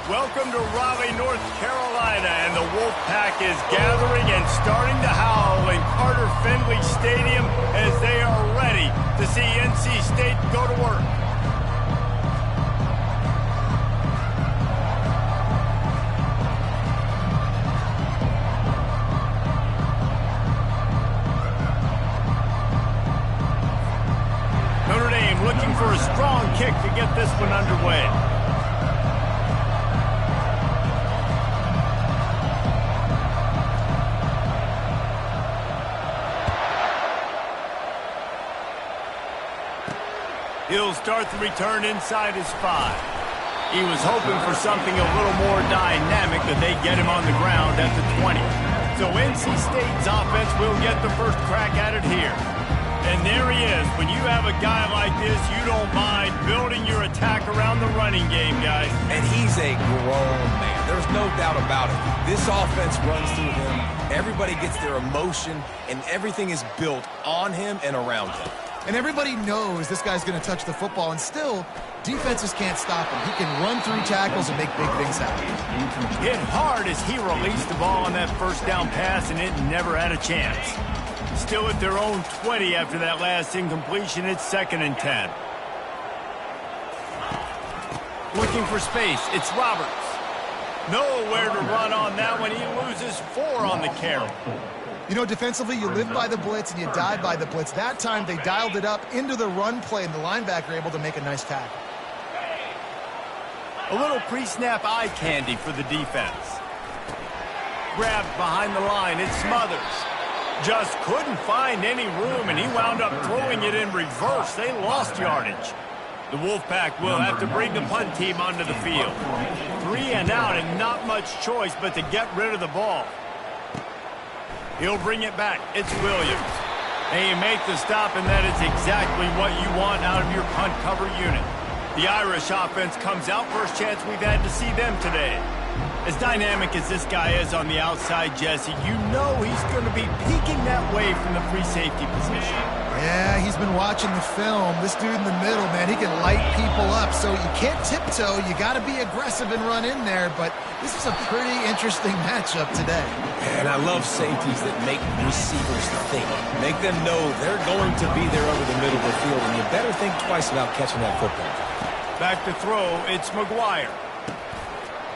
Welcome to Raleigh, North Carolina, and the Wolfpack is gathering and starting to howl in Carter Finley Stadium as they are ready to see NC State go to work. Notre Dame looking for a strong kick to get this one underway. He'll start the return inside his 5. He was hoping for something a little more dynamic, that they get him on the ground at the 20. So NC State's offense will get the first crack at it here. And there he is. When you have a guy like this, you don't mind building your attack around the running game, guys. And he's a grown man. There's no doubt about it. This offense runs through him. Everybody gets their emotion, and everything is built on him and around him. And everybody knows this guy's going to touch the football, and still, defenses can't stop him. He can run through tackles and make big things happen. Hit hard as he released the ball on that first down pass, and it never had a chance. Still at their own 20 after that last incompletion. It's 2nd and 10. Looking for space. It's Roberts. Nowhere to run on that one. He loses 4 on the carry. You know, defensively, you live by the blitz and you die by the blitz. That time, they dialed it up into the run play, and the linebacker able to make a nice tackle. A little pre-snap eye candy for the defense. Grabbed behind the line. It's Smothers. Just couldn't find any room, and he wound up throwing it in reverse. They lost yardage. The Wolfpack will have to bring the punt team onto the field. 3 and out, and not much choice but to get rid of the ball. He'll bring it back. It's Williams. And you make the stop, and that is exactly what you want out of your punt cover unit. The Irish offense comes out. First chance we've had to see them today. As dynamic as this guy is on the outside, Jesse, you know he's going to be peeking that way from the free safety position. Yeah, he's been watching the film. This dude in the middle, man, he can light people up. So you can't tiptoe. You got to be aggressive and run in there. But this is a pretty interesting matchup today. And I love safeties that make receivers think. Make them know they're going to be there over the middle of the field, and you better think twice about catching that football. Back to throw, it's McGuire.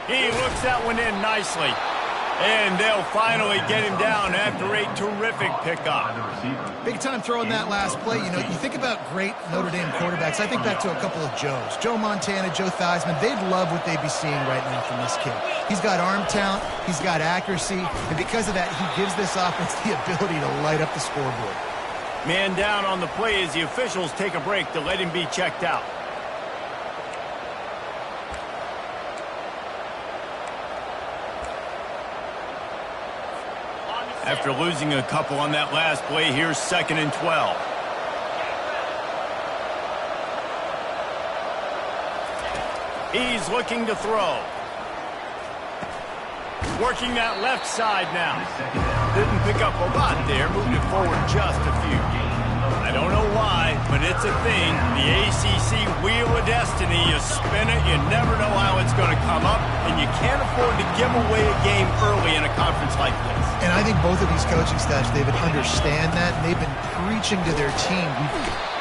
He looks that one in nicely. And they'll finally get him down after a terrific pickup. Big time throwing that last play. You know, you think about great Notre Dame quarterbacks. I think back to a couple of Joes. Joe Montana, Joe Theismann. They'd love what they'd be seeing right now from this kid. He's got arm talent. He's got accuracy. And because of that, he gives this offense the ability to light up the scoreboard. Man down on the play as the officials take a break to let him be checked out. After losing a couple on that last play, here's 2nd and 12. He's looking to throw. Working that left side now. Didn't pick up a lot there, moving it forward just a few. I don't know why, but it's a thing. The ACC Wheel of Destiny, you spin it, you never know how it's going to come up, and you can't afford to give away a game early in a conference like this. And I think both of these coaching staffs, they would understand that, and they've been preaching to their team.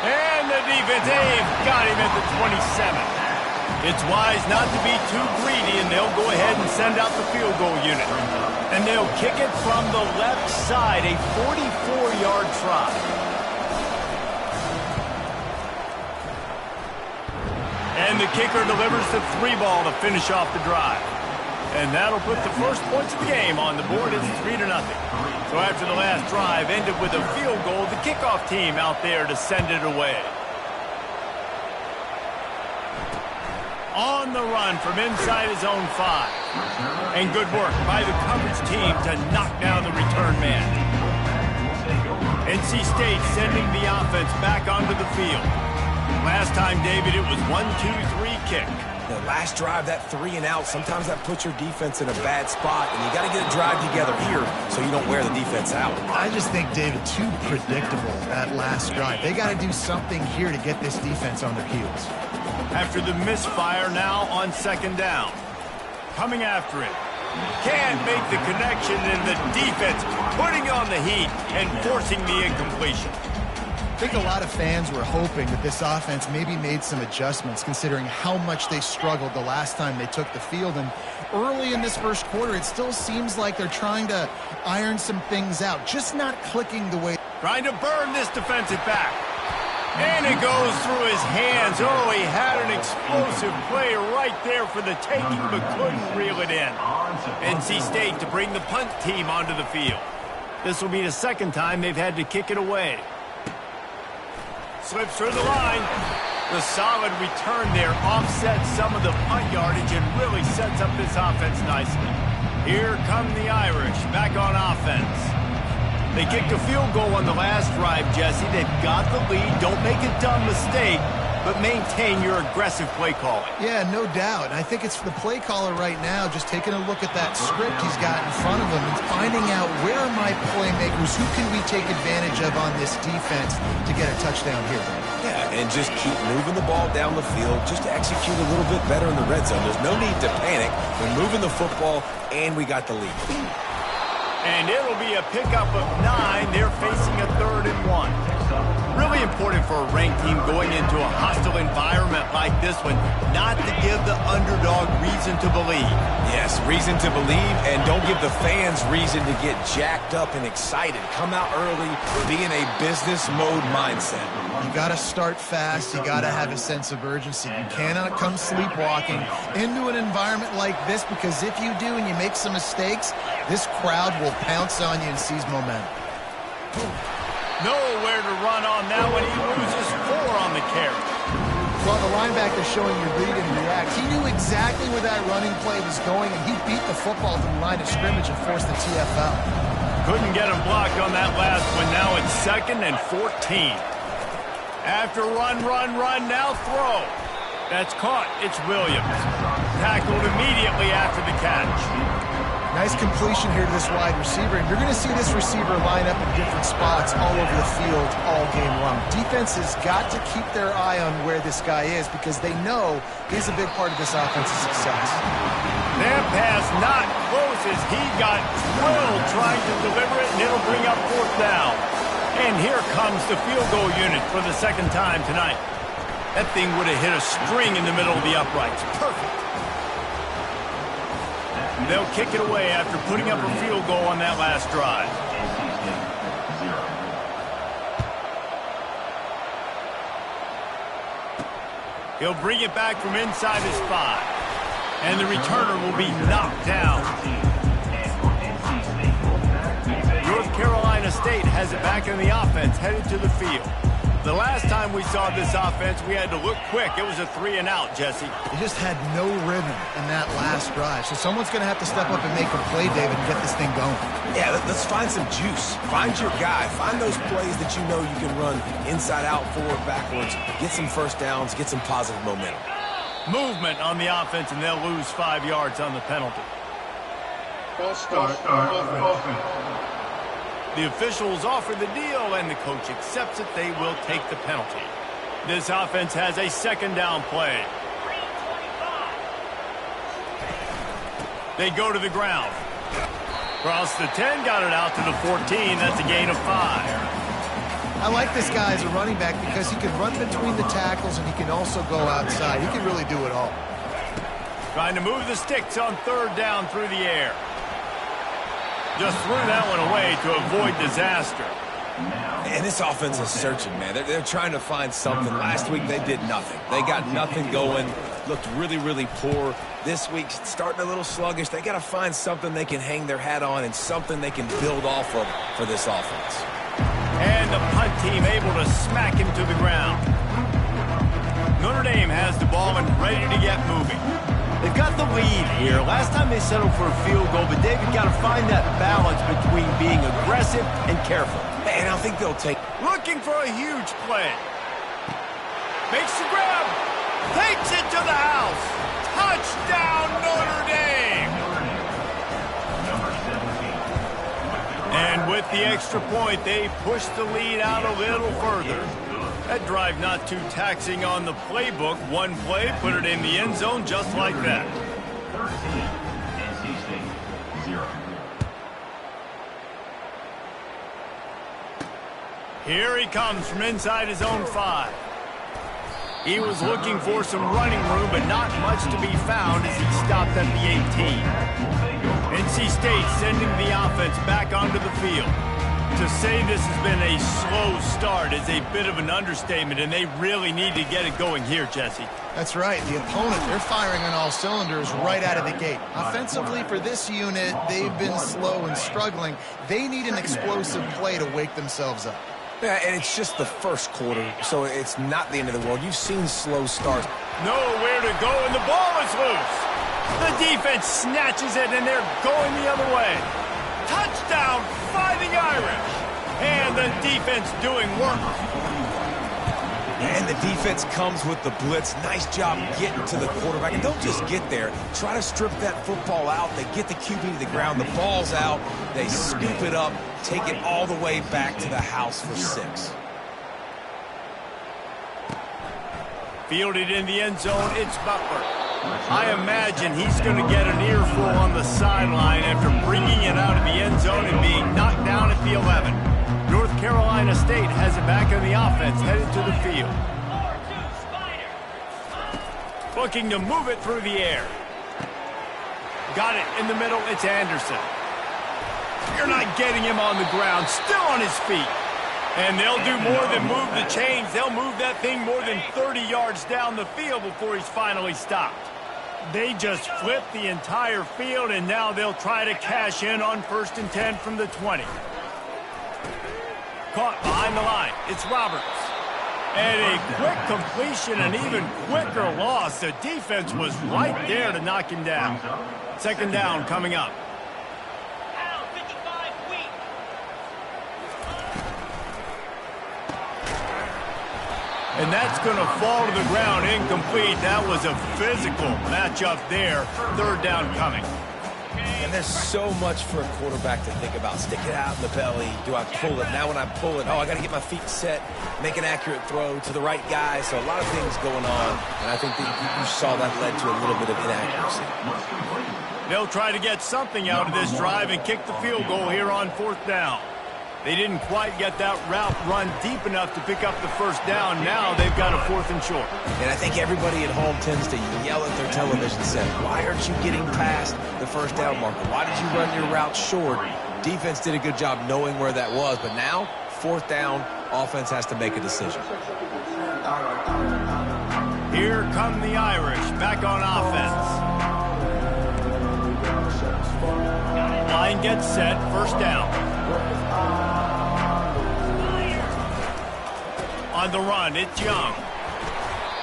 And the defense, they've got him at the 27. It's wise not to be too greedy, and they'll go ahead and send out the field goal unit. And they'll kick it from the left side, a 44-yard try. And the kicker delivers the 3 ball to finish off the drive. And that'll put the first points of the game on the board. It's 3-0. So after the last drive ended with a field goal, the kickoff team out there to send it away. On the run from inside his own 5. And good work by the coverage team to knock down the return man. NC State sending the offense back onto the field. Last time, David, it was 1-2-3 kick. The last drive, that 3 and out, sometimes that puts your defense in a bad spot, and you got to get a drive together here so you don't wear the defense out. I just think, David, too predictable, that last drive. They got to do something here to get this defense on their heels. After the misfire, now on 2nd down. coming after him. Can't make the connection, and the defense putting on the heat and forcing the incompletion. I think a lot of fans were hoping that this offense maybe made some adjustments considering how much they struggled the last time they took the field. And early in this first quarter, it still seems like they're trying to iron some things out, just not clicking the way. Trying to burn this defensive back. And it goes through his hands. Oh, he had an explosive play right there for the taking, but couldn't reel it in. NC State to bring the punt team onto the field. This will be the second time they've had to kick it away. Slips through the line. The solid return there offsets some of the punt yardage and really sets up this offense nicely. Here come the Irish back on offense. They kicked a field goal on the last drive, Jesse. They've got the lead. Don't make a dumb mistake, but maintain your aggressive play calling. Yeah, no doubt. I think it's the play caller right now just taking a look at that script he's got in front of him and finding out where are my playmakers, who can we take advantage of on this defense to get a touchdown here. Yeah, and just keep moving the ball down the field, just to execute a little bit better in the red zone. There's no need to panic. We're moving the football, and we got the lead. And it'll be a pickup of 9. They're facing a 3rd and 1. Really important for a ranked team going into a hostile environment like this one, not to give the underdog reason to believe. Yes, reason to believe, and don't give the fans reason to get jacked up and excited. Come out early, be in a business mode mindset. You got to start fast. You got to have a sense of urgency. You cannot come sleepwalking into an environment like this, because if you do and you make some mistakes, this crowd will pounce on you and seize momentum. Nowhere to run on that one. He loses 4 on the carry. Well, the linebacker's showing you read and react. He knew exactly where that running play was going, and he beat the football to the line of scrimmage and forced the TFL. Couldn't get him blocked on that last one. Now it's 2nd and 14. After run, now throw. That's caught. It's Williams. Tackled immediately after the catch. Nice completion here to this wide receiver, and you're going to see this receiver line up in different spots all over the field all game long. Defense has got to keep their eye on where this guy is, because they know he's a big part of this offense's success. That pass not close as he got drilled trying to deliver it, and it'll bring up 4th down. And here comes the field goal unit for the 2nd time tonight. That thing would have hit a string in the middle of the uprights. Perfect. They'll kick it away after putting up a field goal on that last drive. He'll bring it back from inside his 5. And the returner will be knocked down. North Carolina State has it back in the offense, headed to the field. The last time we saw this offense, we had to look quick. It was a 3-and-out, Jesse. They just had no rhythm in that last drive. So someone's going to have to step up and make a play, David, and get this thing going. Yeah, let's find some juice. Find your guy. Find those plays that you know you can run inside out, forward, backwards. Get some first downs. Get some positive momentum. Movement on the offense, and they'll lose 5 yards on the penalty. False start offense. The officials offer the deal, and the coach accepts it. They will take the penalty. This offense has a 2nd down play. They go to the ground. Cross the 10, got it out to the 14. That's a gain of 5. I like this guy as a running back because he can run between the tackles and he can also go outside. He can really do it all. Trying to move the sticks on 3rd down through the air. Just threw that one away to avoid disaster. And this offense is searching, man. They're trying to find something. Last week, they did nothing. They got nothing going. Looked really, really poor. This week, starting a little sluggish. They got to find something they can hang their hat on and something they can build off of for this offense. And the punt team able to smack him to the ground. Notre Dame has the ball and ready to get moving. They've got the lead here. Last time they settled for a field goal, but David got to find that balance between being aggressive and careful. And I think they'll take... Looking for a huge play. Makes the grab. Takes it to the house. Touchdown, Notre Dame. And with the extra point, they push the lead out a little further. That drive not too taxing on the playbook. One play, put it in the end zone just like that. Here he comes from inside his own 5. He was looking for some running room, but not much to be found as he stopped at the 18. NC State sending the offense back onto the field. To say this has been a slow start is a bit of an understatement, and they really need to get it going here, Jesse. That's right. The opponent, they're firing on all cylinders right out of the gate. Offensively, for this unit, they've been slow and struggling. They need an explosive play to wake themselves up. Yeah, and it's just the first quarter, so it's not the end of the world. You've seen slow starts. Nowhere to go, and the ball is loose. The defense snatches it, and they're going the other way. Touchdown, Fighting Irish. And the defense doing work. And the defense comes with the blitz. Nice job getting to the quarterback. And don't just get there. Try to strip that football out. They get the QB to the ground. The ball's out. They scoop it up, take it all the way back to the house for 6. Fielded in the end zone, it's Butler. I imagine he's going to get an earful on the sideline after bringing it out of the end zone and being knocked down at the 11. North Carolina State has it back on the offense, headed to the field. Looking to move it through the air. Got it in the middle, it's Anderson. You're not getting him on the ground, still on his feet. And they'll do more than move the chains. They'll move that thing more than 30 yards down the field before he's finally stopped. They just flipped the entire field, and now they'll try to cash in on 1st and 10 from the 20. Caught behind the line. It's Roberts. And a quick completion, an even quicker loss. The defense was right there to knock him down. 2nd down coming up. And that's going to fall to the ground incomplete. That was a physical matchup there. 3rd down coming. And there's so much for a quarterback to think about. Stick it out in the belly. Do I pull it? Now when I pull it, I got to get my feet set, make an accurate throw to the right guy. So a lot of things going on. And I think that you saw that led to a little bit of inaccuracy. They'll try to get something out of this drive and kick the field goal here on 4th down. They didn't quite get that route run deep enough to pick up the 1st down. Now they've got a 4th and short. And I think everybody at home tends to yell at their television set, why aren't you getting past the 1st down marker? Why did you run your route short? Defense did a good job knowing where that was, but now, 4th down, offense has to make a decision. Here come the Irish back on offense. Line gets set, 1st down. On the run, it's Young.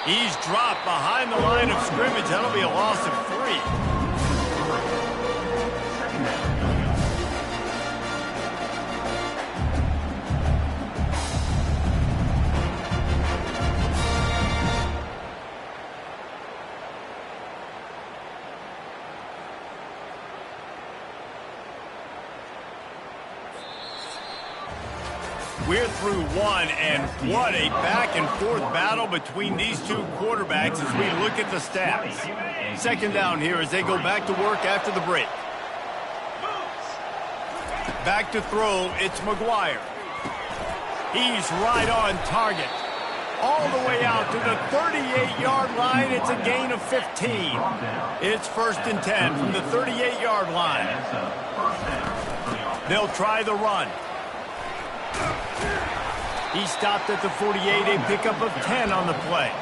He's dropped behind the line of scrimmage. That'll be a loss of 3. We're through 1, and what a back-and-forth battle between these two quarterbacks as we look at the stats. 2nd down here as they go back to work after the break. Back to throw, it's McGuire. He's right on target. All the way out to the 38-yard line. It's a gain of 15. It's 1st and 10 from the 38-yard line. They'll try the run. He stopped at the 48, a pickup of 10 on the play.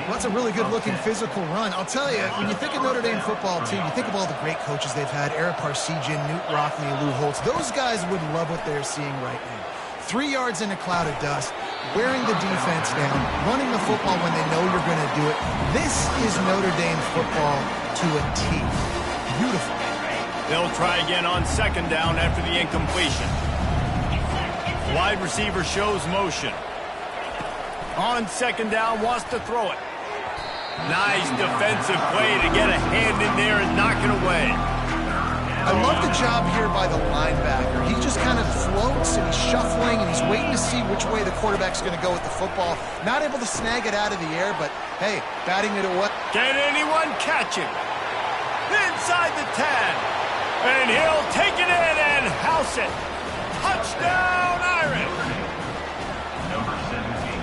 Well, that's a really good-looking physical run. I'll tell you, when you think of Notre Dame football, too, you think of all the great coaches they've had, Eric Parsegian, Newt Rockne, Lou Holtz. Those guys would love what they're seeing right now. 3 yards in a cloud of dust, wearing the defense down, running the football when they know you're going to do it. This is Notre Dame football to a T. Beautiful. They'll try again on 2nd down after the incompletion. Wide receiver shows motion. On 2nd down, wants to throw it. Nice defensive play to get a hand in there and knock it away. I love the job here by the linebacker. He just kind of floats and he's shuffling and he's waiting to see which way the quarterback's going to go with the football. Not able to snag it out of the air, but hey, batting it away. Can anyone catch him? Inside the 10. And he'll makes it. Touchdown, Irish. Number 17.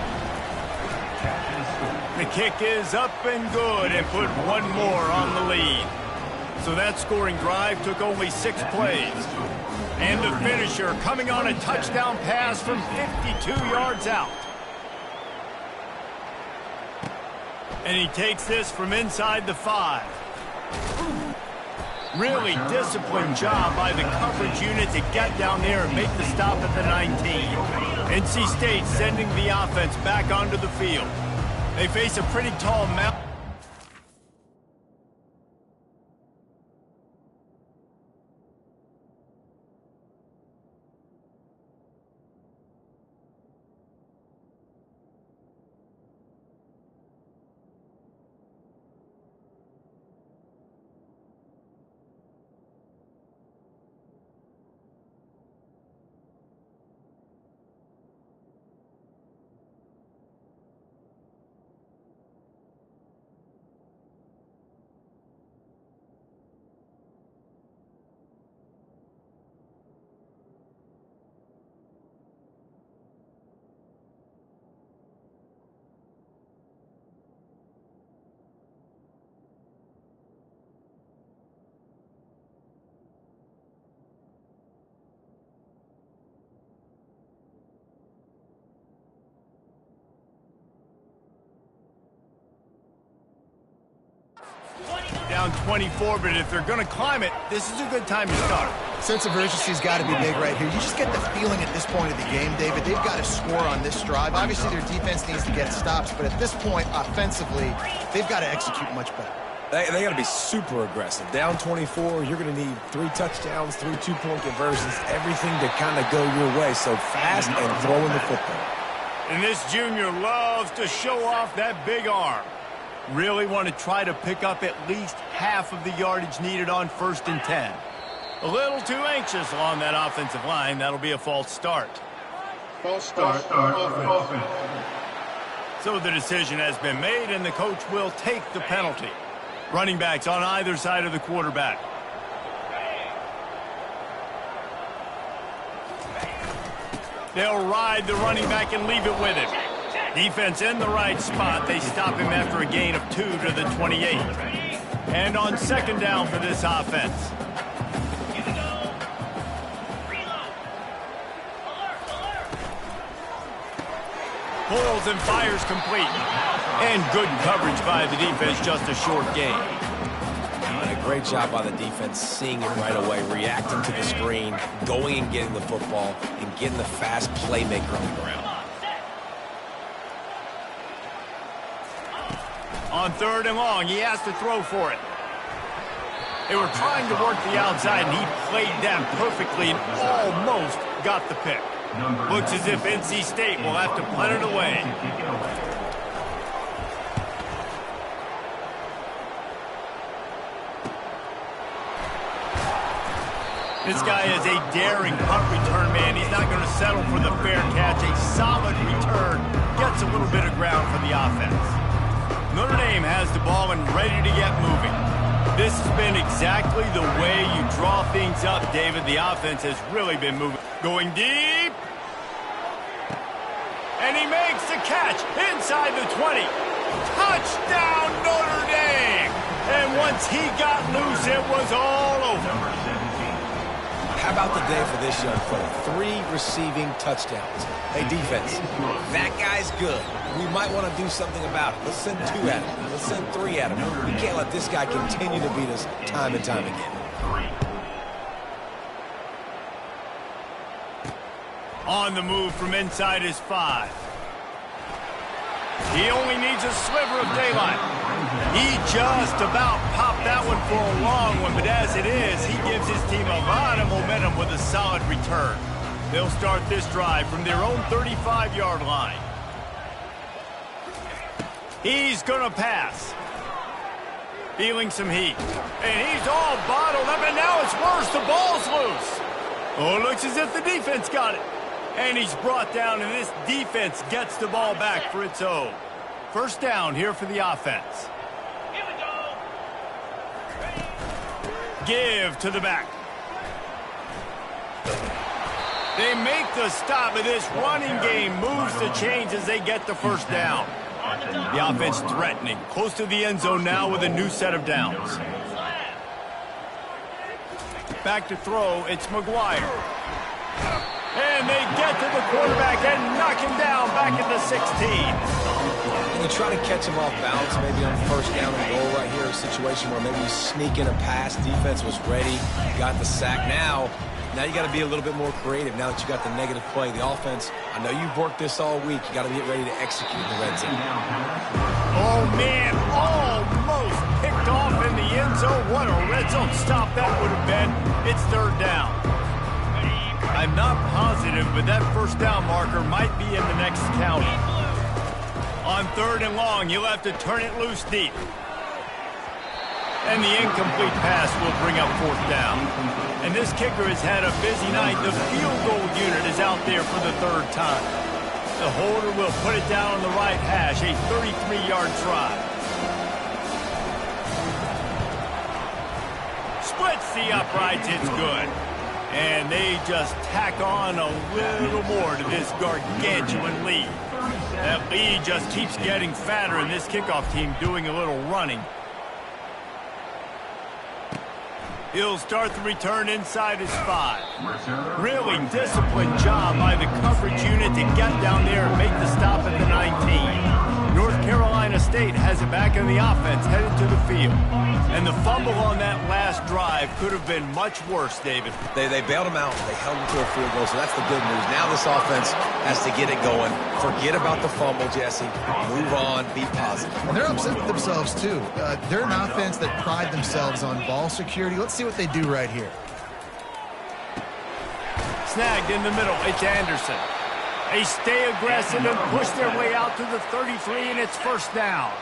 Catch and score. The kick is up and good and put one more on the lead. So that scoring drive took only 6 plays. And the finisher coming on a touchdown pass from 52 yards out. And he takes this from inside the 5. Really disciplined job by the coverage unit to get down there and make the stop at the 19. NC State sending the offense back onto the field. They face a pretty tall mountain. Down 24, but if they're going to climb it, this is a good time to start. Sense of urgency's got to be big right here. You just get the feeling at this point of the game, David, they've got to score on this drive. Obviously, their defense needs to get stops, but at this point, offensively, they've got to execute much better. They got to be super aggressive. Down 24, you're going to need 3 touchdowns, 3 two-point conversions, everything to kind of go your way. So fast and throwing the football. And this junior loves to show off that big arm. Really want to try to pick up at least half of the yardage needed on 1st and 10. A little too anxious along that offensive line. That'll be a false start. False start. Offense. So the decision has been made, and the coach will take the penalty. Running backs on either side of the quarterback. They'll ride the running back and leave it with him. Defense in the right spot. They stop him after a gain of 2 to the 28. And on 2nd down for this offense. Pulls and fires complete. And good coverage by the defense, just a short gain. And a great job by the defense, seeing it right away, reacting to the screen, going and getting the football, and getting the fast playmaker on the ground. On 3rd and long, he has to throw for it. They were trying to work the outside, and he played that perfectly and almost got the pick. Looks as if NC State will have to punt it away. This guy is a daring punt return man. He's not going to settle for the fair catch. A solid return. Gets a little bit of ground for the offense. Notre Dame has the ball and ready to get moving. This has been exactly the way you draw things up, David. The offense has really been moving. Going deep. And he makes the catch inside the 20. Touchdown, Notre Dame! And once he got loose, it was all over. How about the day for this young fella? 3 receiving touchdowns. Hey, defense, that guy's good. We might want to do something about it. Let's send 2 at him. Let's send 3 at him. We can't let this guy continue to beat us time and time again. On the move from inside his 5. He only needs a sliver of daylight. He just about popped that one for a long one, but as it is, he gives his team a lot of momentum with a solid return. They'll start this drive from their own 35-yard line. He's going to pass. Feeling some heat. And he's all bottled up, and now it's worse. The ball's loose. Oh, it looks as if the defense got it. And he's brought down, and this defense gets the ball back for its own. 1st down here for the offense. Here we go. Give to the back. They make the stop, but this running game moves the chains as they get the first down. The offense threatening, close to the end zone now with a new set of downs. Back to throw, it's McGuire. And they get to the quarterback and knock him down back at the 16. And you try to catch him off balance, maybe on first down and goal right here, a situation where maybe you sneak in a pass, defense was ready, got the sack. Now you got to be a little bit more creative now that you got the negative play. The offense, I know you've worked this all week. You got to get ready to execute in the red zone. Oh, man, almost picked off in the end zone. What a red zone stop that would have been. It's third down. I'm not positive, but that first down marker might be in the next county. On third and long, you'll have to turn it loose deep. And the incomplete pass will bring up fourth down. And this kicker has had a busy night. The field goal unit is out there for the third time. The holder will put it down on the right hash, a 33-yard try. Splits the uprights, it's good. And they just tack on a little more to this gargantuan lead. That lead just keeps getting fatter, and this kickoff team doing a little running. He'll start the return inside his 5. Really disciplined job by the coverage unit to get down there and make the stop at the 19. North Carolina State has it back in the offense, headed to the field. And the fumble on that last drive could have been much worse, David. They bailed him out. They held him to a field goal, so that's the good news. Now this offense has to get it going. Forget about the fumble, Jesse. Move on. Be positive. And they're upset with themselves, too. They're an offense that pride themselves on ball security. Let's see what they do right here. Snagged in the middle. It's Anderson. They stay aggressive and push their way out to the 33, and it's first down.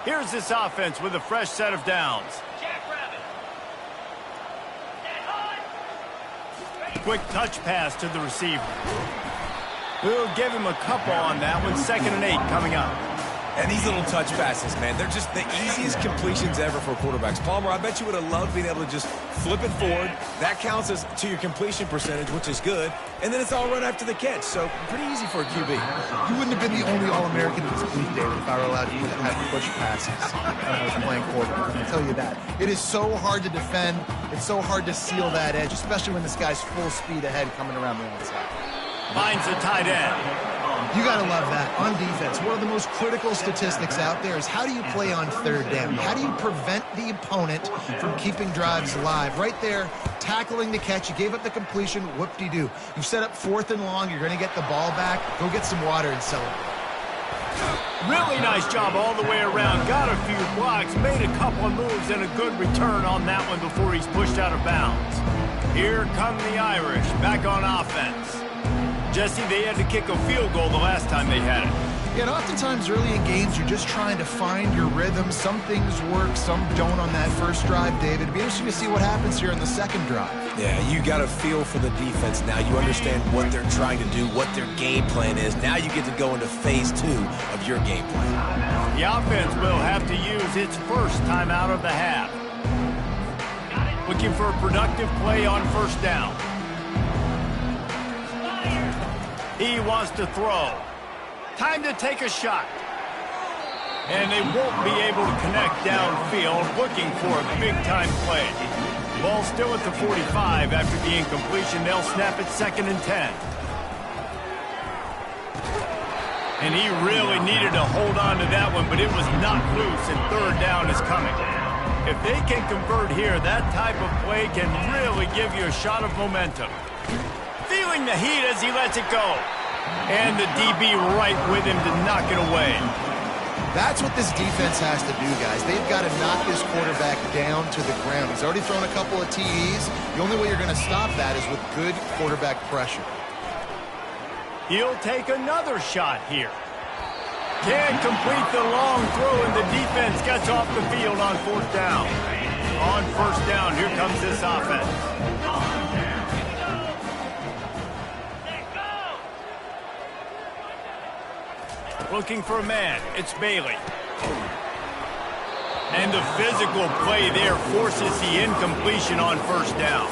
Here's this offense with a fresh set of downs. Quick touch pass to the receiver. We'll give him a couple on that one. 2nd and 8 coming up. And these little touch passes, man, they're just the easiest completions ever for quarterbacks. Palmer, I bet you would have loved being able to just flip it forward. That counts as to your completion percentage, which is good. And then it's all run after the catch, so pretty easy for a QB. You wouldn't have been the only All-American in this booth, David, if I were allowed to have push passes when I was playing quarterback. I can tell you that. It is so hard to defend. It's so hard to seal that edge, especially when this guy's full speed ahead coming around the outside. Finds the tight end. You got to love that. On defense, one of the most critical statistics out there is how do you play on third down? How do you prevent the opponent from keeping drives alive? Right there, tackling the catch. You gave up the completion. Whoop-de-doo. You've set up 4th and long. You're going to get the ball back. Go get some water and celebrate. Really nice job all the way around. Got a few blocks, made a couple of moves, and a good return on that one before he's pushed out of bounds. Here come the Irish, back on offense. Jesse, they had to kick a field goal the last time they had it. Yeah, and oftentimes early in games, you're just trying to find your rhythm. Some things work, some don't on that first drive, David. It'd be interesting to see what happens here in the second drive. Yeah, you got a feel for the defense now. You understand what they're trying to do, what their game plan is. Now you get to go into phase 2 of your game plan. The offense will have to use its first timeout of the half. Looking for a productive play on first down. He wants to throw. Time to take a shot. And they won't be able to connect downfield, looking for a big-time play. Ball still at the 45 after the incompletion. They'll snap it 2nd and 10. And he really needed to hold on to that one, but it was not loose, and third down is coming. If they can convert here, that type of play can really give you a shot of momentum. Feeling the heat as he lets it go. And the DB right with him to knock it away. That's what this defense has to do, guys. They've got to knock this quarterback down to the ground. He's already thrown a couple of TDs. The only way you're going to stop that is with good quarterback pressure. He'll take another shot here. Can't complete the long throw, and the defense gets off the field on 4th down. On first down, here comes this offense. Looking for a man. It's Bailey. And the physical play there forces the incompletion on first down.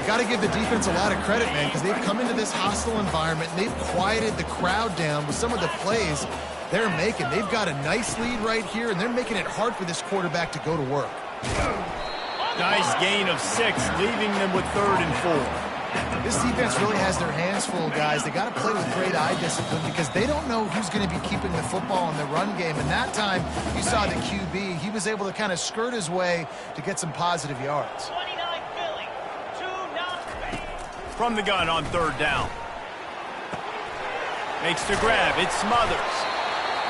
got to give the defense a lot of credit, man, because they've come into this hostile environment, and they've quieted the crowd down with some of the plays they're making. They've got a nice lead right here, and they're making it hard for this quarterback to go to work. Nice gain of 6, leaving them with 3rd and 4. This defense really has their hands full, guys. They got to play with great eye discipline because they don't know who's going to be keeping the football in the run game. And that time, you saw the QB. He was able to kind of skirt his way to get some positive yards. From the gun on 3rd down. Makes the grab. It's Smothers.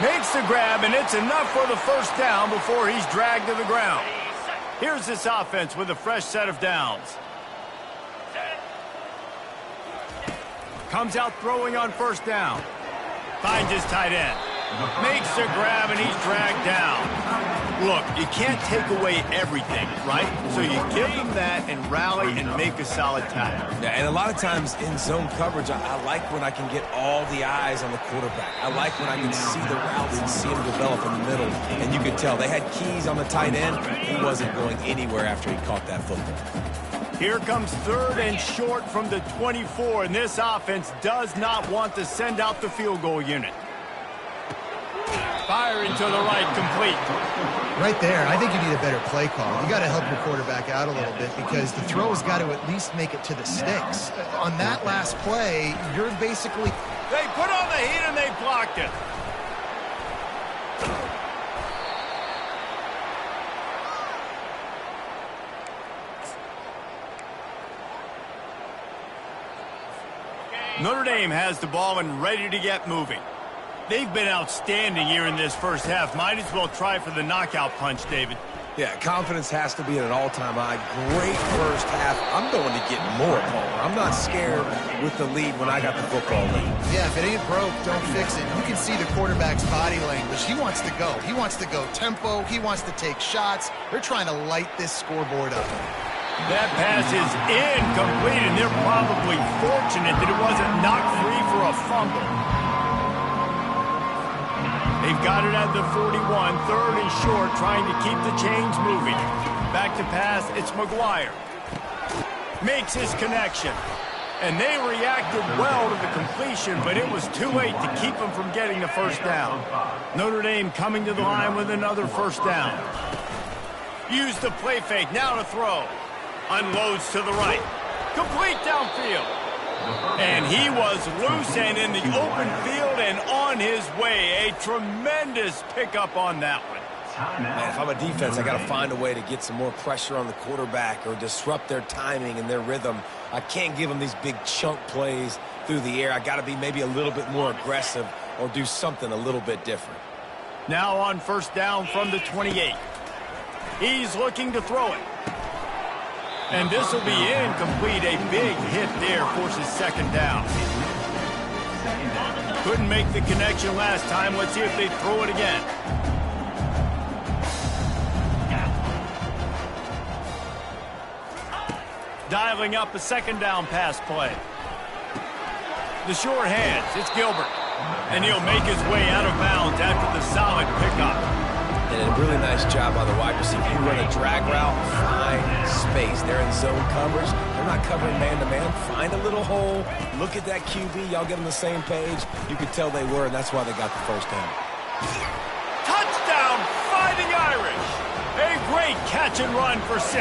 Makes the grab, and it's enough for the 1st down before he's dragged to the ground. Here's this offense with a fresh set of downs. Comes out throwing on 1st down. Finds his tight end. Makes the grab, and he's dragged down. Look, you can't take away everything, right? So you give them that and rally and make a solid tackle. Yeah, and a lot of times in zone coverage, I like when I can get all the eyes on the quarterback. I like when I can see the routes and see them develop in the middle. And you could tell they had keys on the tight end. He wasn't going anywhere after he caught that football. Here comes 3rd and short from the 24, and this offense does not want to send out the field goal unit. Firing to the right, complete. Right there, I think you need a better play call. You got to help your quarterback out a little bit because the throw has got to at least make it to the sticks. On that last play, you're basically... They put on the heat and they blocked it. Notre Dame has the ball and ready to get moving. They've been outstanding here in this first half. Might as well try for the knockout punch, David. Yeah, confidence has to be at an all-time high. Great first half. I'm going to get more, Palmer. I'm not scared with the lead when I got the football lead. Yeah, if it ain't broke, don't fix it. You can see the quarterback's body language. He wants to go. He wants to go tempo. He wants to take shots. They're trying to light this scoreboard up. That pass is incomplete, and they're probably fortunate that it wasn't knocked free for a fumble. They've got it at the 41, 3rd and short, trying to keep the chains moving. Back to pass, it's McGuire. Makes his connection. And they reacted well to the completion, but it was too late to keep them from getting the 1st down. Notre Dame coming to the line with another 1st down. Use the play fake, now to throw. Unloads to the right. Complete downfield. And he was loose and in the open field and on his way. A tremendous pickup on that one. Man, if I'm a defense, I got to find a way to get some more pressure on the quarterback or disrupt their timing and their rhythm. I can't give them these big chunk plays through the air. I got to be maybe a little bit more aggressive or do something a little bit different. Now on 1st down from the 28. He's looking to throw it. And this will be incomplete. A big hit there forces 2nd down. Couldn't make the connection last time. Let's see if they throw it again. Dialing up a 2nd down pass play. The short hands. It's Gilbert. And he'll make his way out of bounds after the solid pickup. And a really nice job by the wide receiver. You run a drag route, find space. They're in zone coverage. They're not covering man-to-man. Find a little hole. Look at that QB. Y'all get on the same page. You could tell they were, and that's why they got the 1st down. Touchdown, Fighting Irish. A great catch and run for 6.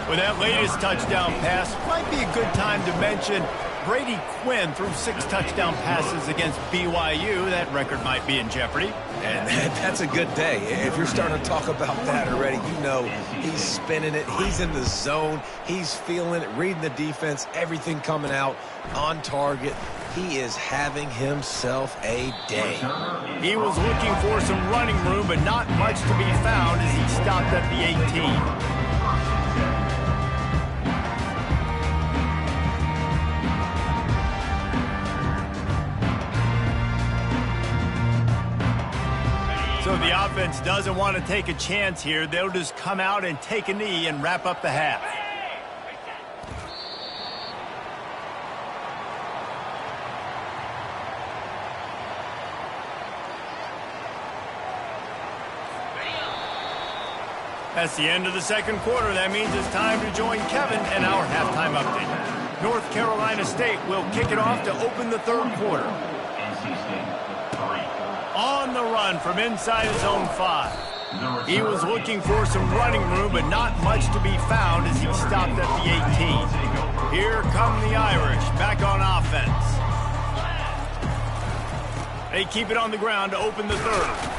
With that latest touchdown pass, might be a good time to mention Brady Quinn threw 6 touchdown passes against BYU. That record might be in jeopardy. And that's a good day. If you're starting to talk about that already, you know he's spinning it. He's in the zone. He's feeling it, reading the defense, everything coming out on target. He is having himself a day. He was looking for some running room, but not much to be found as he stopped at the 18. So the offense doesn't want to take a chance here. They'll just come out and take a knee and wrap up the half. That's the end of the second quarter. That means it's time to join Kevin and our halftime update. North Carolina State will kick it off to open the third quarter. NC State 3. On the run from inside his own 5. He was looking for some running room, but not much to be found as he stopped at the 18. Here come the Irish, back on offense. They keep it on the ground to open the third.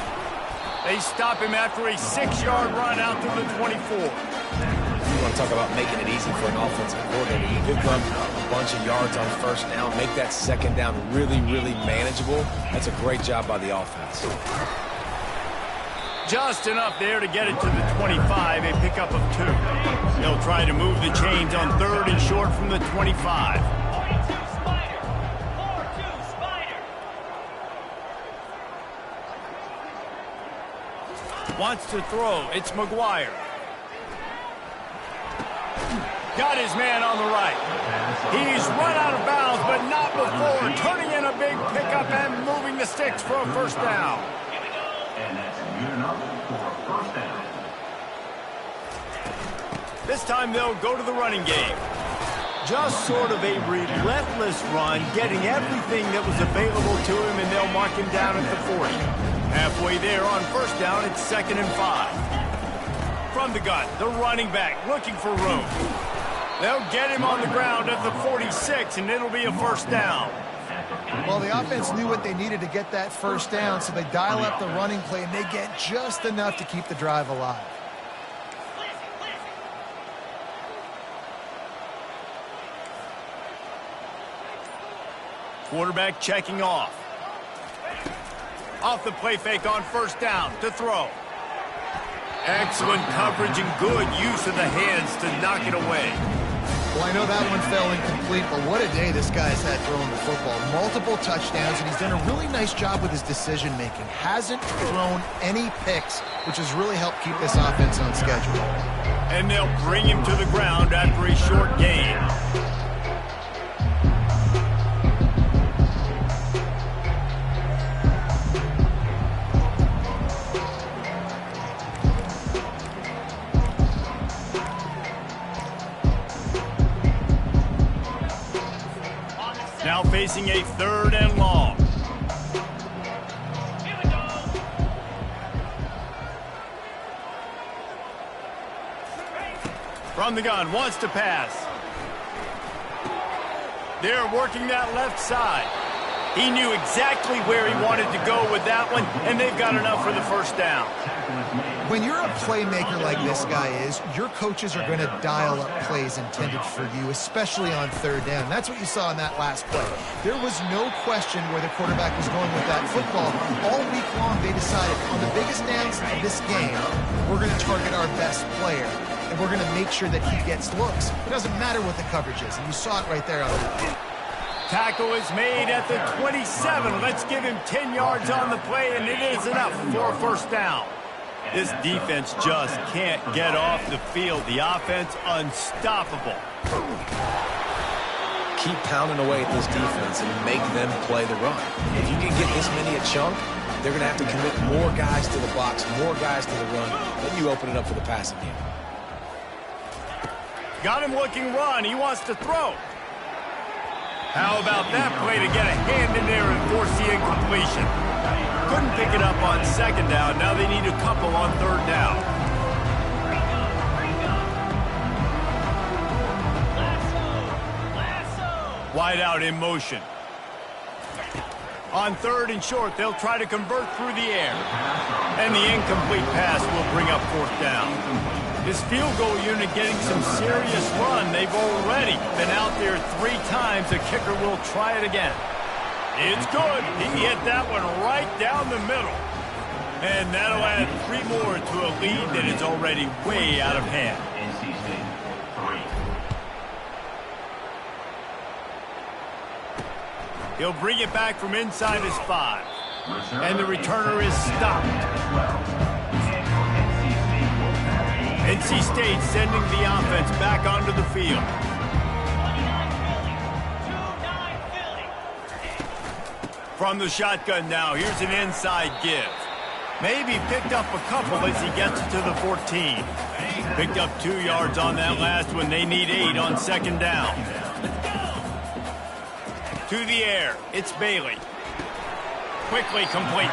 They stop him after a 6-yard run out to the 24. You want to talk about making it easy for an offensive coordinator. You pick up a bunch of yards on first down, make that second down really, really manageable. That's a great job by the offense. Just enough there to get it to the 25, a pickup of 2. They'll try to move the chains on third and short from the 25. Wants to throw. It's McGuire. Got his man on the right. He's run out of bounds, but not before. Turning in a big pickup and moving the sticks for a first down. And that's good enough for a first down. This time they'll go to the running game. Just sort of a relentless run, getting everything that was available to him, and they'll mark him down at the 40. Halfway there on first down, it's 2nd and 5. From the gun, the running back looking for room. They'll get him on the ground at the 46, and it'll be a first down. Well, the offense knew what they needed to get that first down, so they dial up the running play, and they get just enough to keep the drive alive. Quarterback checking off. Off the play fake on first down to throw. Excellent coverage and good use of the hands to knock it away. Well, I know that one fell incomplete, but what a day this guy's had throwing the football. Multiple touchdowns, and he's done a really nice job with his decision-making. Hasn't thrown any picks, which has really helped keep this offense on schedule. And they'll bring him to the ground after a short gain. Now facing a 3rd and long. Here we go. From the gun, wants to pass. They're working that left side. He knew exactly where he wanted to go with that one, and they've got enough for the first down. When you're a playmaker like this guy is, your coaches are going to dial up plays intended for you, especially on 3rd down. That's what you saw in that last play. There was no question where the quarterback was going with that football. All week long, they decided on the biggest downs of this game, we're going to target our best player, and we're going to make sure that he gets looks. It doesn't matter what the coverage is, and you saw it right there on that play. Tackle is made at the 27. Let's give him 10 yards on the play, and it is enough for a first down. This defense just can't get off the field. The offense unstoppable. Keep pounding away at this defense and make them play the run. If you can get this many a chunk, they're going to have to commit more guys to the box, more guys to the run. Then you open it up for the passing game. Got him looking run. He wants to throw. How about that play to get a hand in there and force the incompletion? Couldn't pick it up on 2nd down. Now they need a couple on 3rd down. Wide out in motion. On 3rd and short, they'll try to convert through the air. And the incomplete pass will bring up 4th down. His field goal unit getting some serious run. They've already been out there 3 times. The kicker will try it again. It's good. He hit that one right down the middle. And that'll add 3 more to a lead that is already way out of hand. NC State 3. He'll bring it back from inside his 5. And the returner is stopped. NC State sending the offense back onto the field. From the shotgun now, here's an inside give. Maybe picked up a couple as he gets to the 14. Picked up 2 yards on that last one. They need 8 on second down. To the air. It's Bailey. Quickly complete.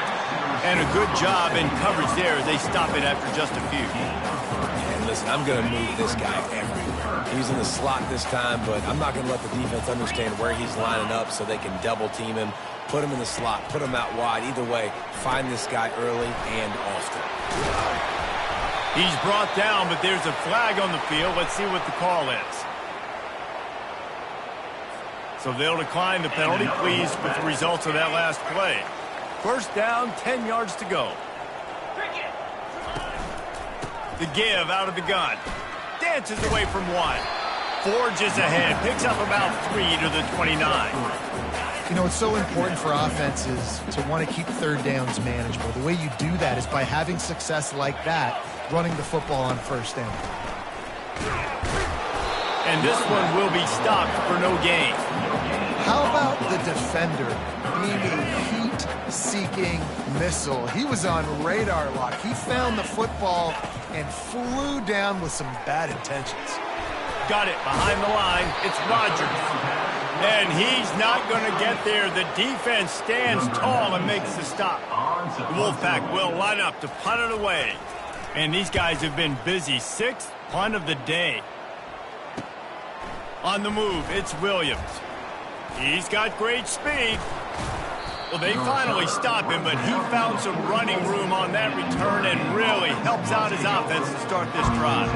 And a good job in coverage there as they stop it after just a few. And listen, I'm going to move this guy everywhere. He's in the slot this time, but I'm not going to let the defense understand where he's lining up so they can double team him, put him in the slot, put him out wide. Either way, find this guy early and often. He's brought down, but there's a flag on the field. Let's see what the call is. So they'll decline the penalty, pleased with the results of that last play. First down, 10 yards to go. The give out of the gun. Dances away from 1. Forges ahead. Picks up about 3 to the 29. You know, it's so important for offenses to want to keep third downs manageable. The way you do that is by having success like that, running the football on first down. And this one will be stopped for no gain. How about the defender being a heat-seeking missile? He was on radar lock. He found the football and flew down with some bad intentions. Got it behind the line. It's Rodgers. And he's not going to get there. The defense stands tall and makes the stop. The Wolfpack will line up to punt it away. And these guys have been busy. 6th punt of the day. On the move, it's Williams. He's got great speed. Well, they finally stop him, but he found some running room on that return and really helps out his offense to start this drive.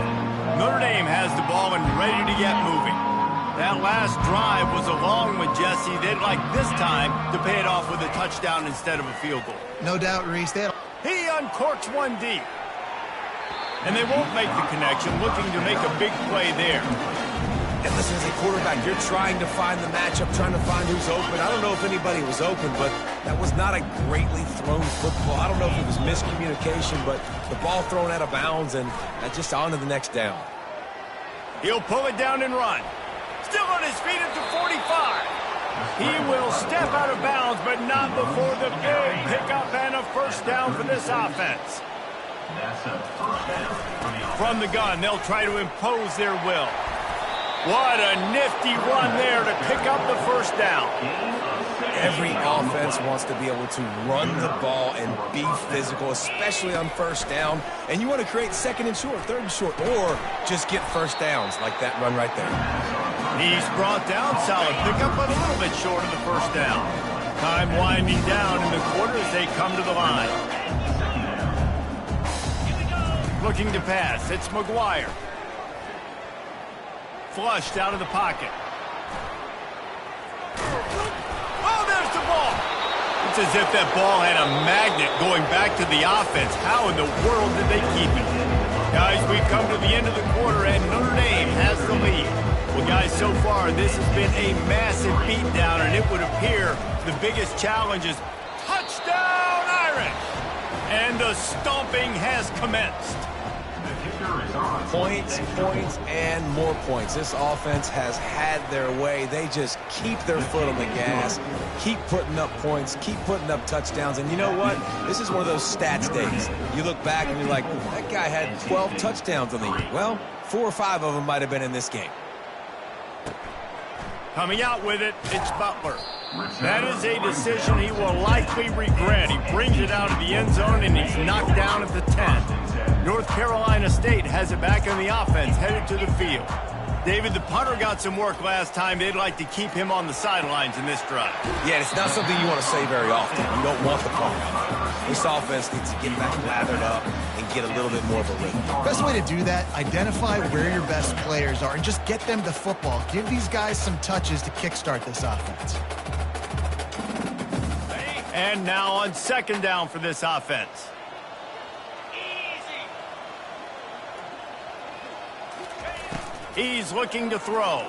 Notre Dame has the ball and ready to get moving. That last drive was a long one, Jesse. They'd like this time to pay it off with a touchdown instead of a field goal. No doubt, Reese. He uncorks one deep. And they won't make the connection, looking to make a big play there. And listen, as a quarterback, you're trying to find the matchup, trying to find who's open. I don't know if anybody was open, but that was not a greatly thrown football. I don't know if it was miscommunication, but the ball thrown out of bounds, and just on to the next down. He'll pull it down and run. Still on his feet at the 45. He will step out of bounds, but not before the big pickup and a first down for this offense. From the gun, they'll try to impose their will. What a nifty run there to pick up the first down. Every offense wants to be able to run the ball and be physical, especially on first down. And you want to create second and short, third and short, or just get first downs like that run right there. He's brought down. Solid pickup, but a little bit short of the first down. Time winding down in the quarter as they come to the line. Looking to pass. It's McGuire. Flushed out of the pocket. Oh, there's the ball. It's as if that ball had a magnet going back to the offense. How in the world did they keep it? Guys, we've come to the end of the quarter, and Notre Dame has the lead. Well, guys, so far, this has been a massive beatdown, and it would appear the biggest challenge is touchdown Irish. And the stomping has commenced. Points, points, and more points. This offense has had their way. They just keep their foot on the gas, keep putting up points, keep putting up touchdowns. And you know what? This is one of those stats days. You look back and you're like, that guy had 12 touchdowns on the year. Well, 4 or 5 of them might have been in this game. Coming out with it, it's Butler. That is a decision he will likely regret. He brings it out of the end zone, and he's knocked down at the 10. North Carolina State has it back in the offense, headed to the field. David, the punter got some work last time. They'd like to keep him on the sidelines in this drive. Yeah, it's not something you want to say very often. You don't want the punter. This offense needs to get back lathered up and get a little bit more of a rhythm. Best way to do that, identify where your best players are and just get them the football. Give these guys some touches to kickstart this offense. And now on second down for this offense. He's looking to throw.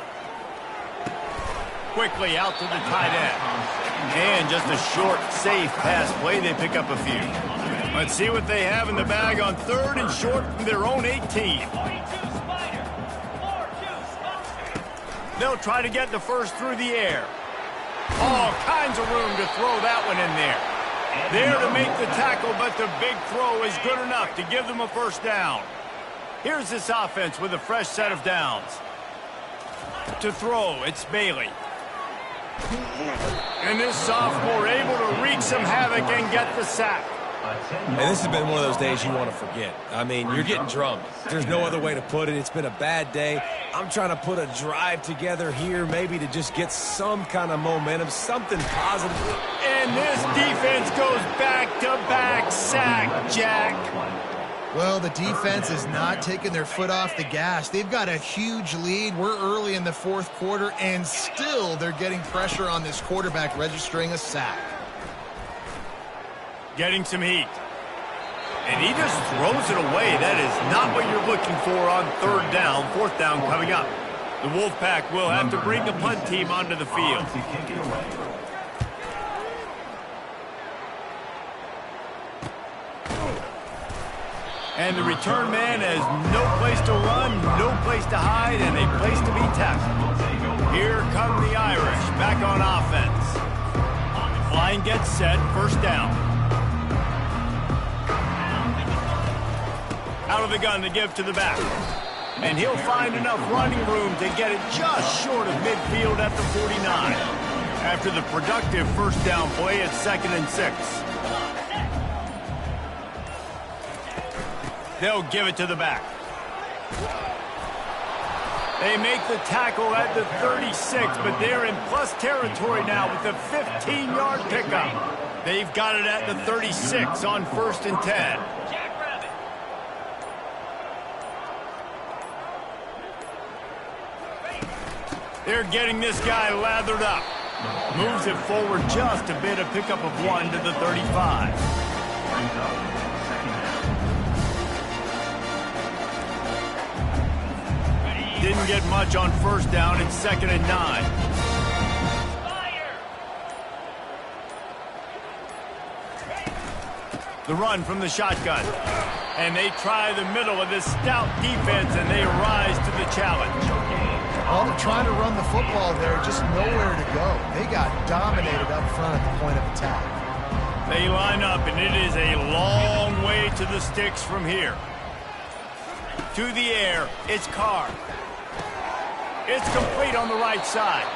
Quickly out to the tight end. And just a short, safe pass play. They pick up a few. Let's see what they have in the bag on third and short from their own 18. They'll try to get the first through the air. All kinds of room to throw that one in there. There to make the tackle, but the big throw is good enough to give them a first down. Here's this offense with a fresh set of downs. To throw, it's Bailey. And this sophomore able to wreak some havoc and get the sack. And this has been one of those days you want to forget. I mean, you're getting drummed. There's no other way to put it. It's been a bad day. I'm trying to put a drive together here maybe to just get some kind of momentum, something positive. And this defense goes back-to-back sack, Jack. Well, the defense is not taking their foot off the gas. They've got a huge lead. We're early in the fourth quarter, and still they're getting pressure on this quarterback, registering a sack. Getting some heat. And he just throws it away. That is not what you're looking for on third down. Fourth down coming up. The Wolfpack will have to bring the punt team onto the field. And the return man has no place to run, no place to hide, and a place to be tackled. Here come the Irish, back on offense. Line gets set, first down. Out of the gun to give to the back. And he'll find enough running room to get it just short of midfield at the 49. After the productive first down play, it's 2nd and 6. They'll give it to the back. They make the tackle at the 36, but they're in plus territory now with the 15-yard pickup. They've got it at the 36 on 1st and 10. They're getting this guy lathered up. Moves it forward just a bit, a pickup of 1 to the 35. Didn't get much on first down. It's 2nd and 9. The run from the shotgun. And they try the middle of this stout defense, and they rise to the challenge. All they're trying to run the football there, just nowhere to go. They got dominated up front at the point of attack. They line up, and it is a long way to the sticks from here. To the air, it's Carr. It's complete on the right side.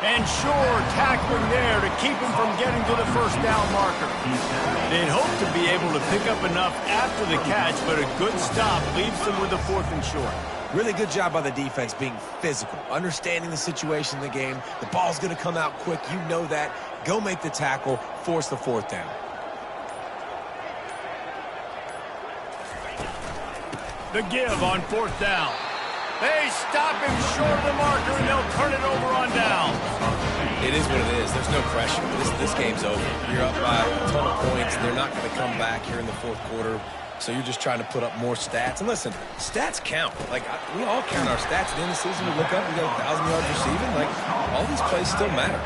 And sure, tackling there to keep him from getting to the first down marker. They'd hope to be able to pick up enough after the catch, but a good stop leaves them with a 4th and short. Really good job by the defense being physical, understanding the situation in the game. The ball's going to come out quick. You know that. Go make the tackle, force the 4th down. The give on 4th down. They stop him short of the marker, and they'll turn it over on down. It is what it is. There's no pressure. This game's over. You're up by a ton of points. They're not going to come back here in the fourth quarter. So you're just trying to put up more stats. And listen, stats count. Like, we all count our stats. At the end of the season, we look up, we got 1,000 yards receiving. Like, all these plays still matter.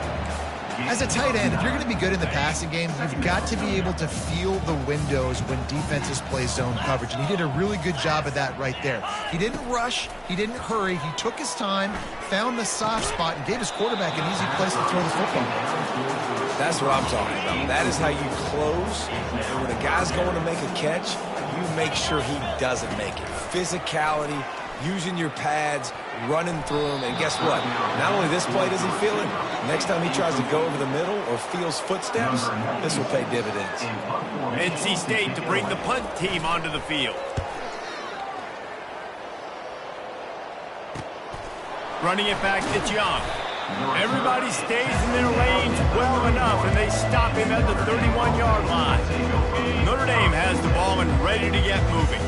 As a tight end, if you're going to be good in the passing game, you've got to be able to feel the windows when defenses play zone coverage. And he did a really good job of that right there. He didn't rush. He didn't hurry. He took his time, found the soft spot, and gave his quarterback an easy place to throw the football. That's what I'm talking about. That is how you close. And when a guy's going to make a catch, you make sure he doesn't make it. Physicality, using your pads, running through them, and guess what? Not only this play does he feel it, next time he tries to go over the middle or feels footsteps, this will pay dividends. NC State to bring the punt team onto the field. Running it back, it's Young. Everybody stays in their lanes well enough, and they stop him at the 31-yard line. Notre Dame has the ball and ready to get moving.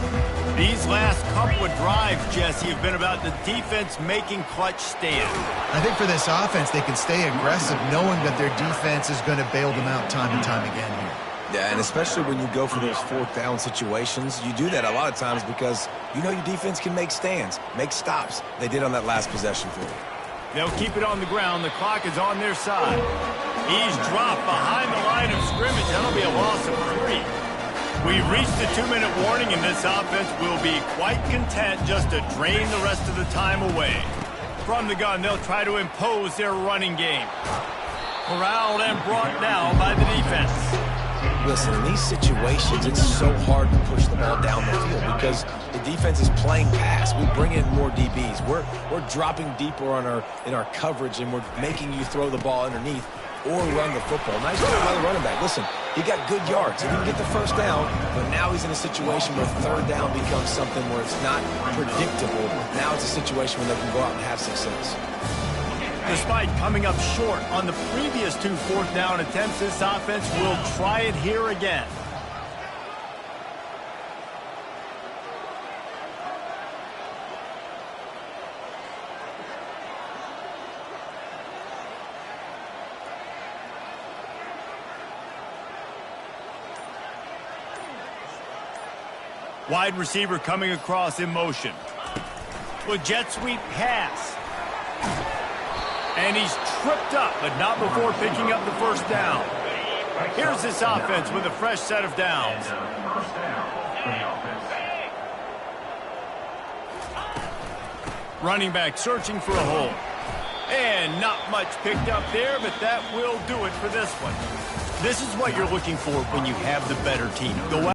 These last couple of drives, Jesse, have been about the defense making clutch stands. I think for this offense, they can stay aggressive knowing that their defense is going to bail them out time and time again here. Yeah, and especially when you go for those fourth down situations, you do that a lot of times because you know your defense can make stands, make stops. They did on that last possession for you. They'll keep it on the ground. The clock is on their side. He's dropped behind the line of scrimmage. That'll be a loss of 3. We've reached the 2-minute warning, and this offense will be quite content just to drain the rest of the time away. From the gun, they'll try to impose their running game. Corralled and brought down by the defense. Listen, in these situations, it's so hard to push the ball down the field because it defense is playing pass. We bring in more DBs. We're dropping deeper in our coverage, and we're making you throw the ball underneath or run the football. Nice play by the running back. Listen, he got good yards. He didn't get the first down, but now he's in a situation where third down becomes something where it's not predictable. Now it's a situation where they can go out and have success. Despite coming up short on the previous 2 fourth-down attempts, this offense will try it here again. Wide receiver coming across in motion. With jet sweep pass. And he's tripped up, but not before picking up the first down. Here's this offense with a fresh set of downs. Running back searching for a hole. And not much picked up there, but that will do it for this one. This is what you're looking for when you have the better team. Go out.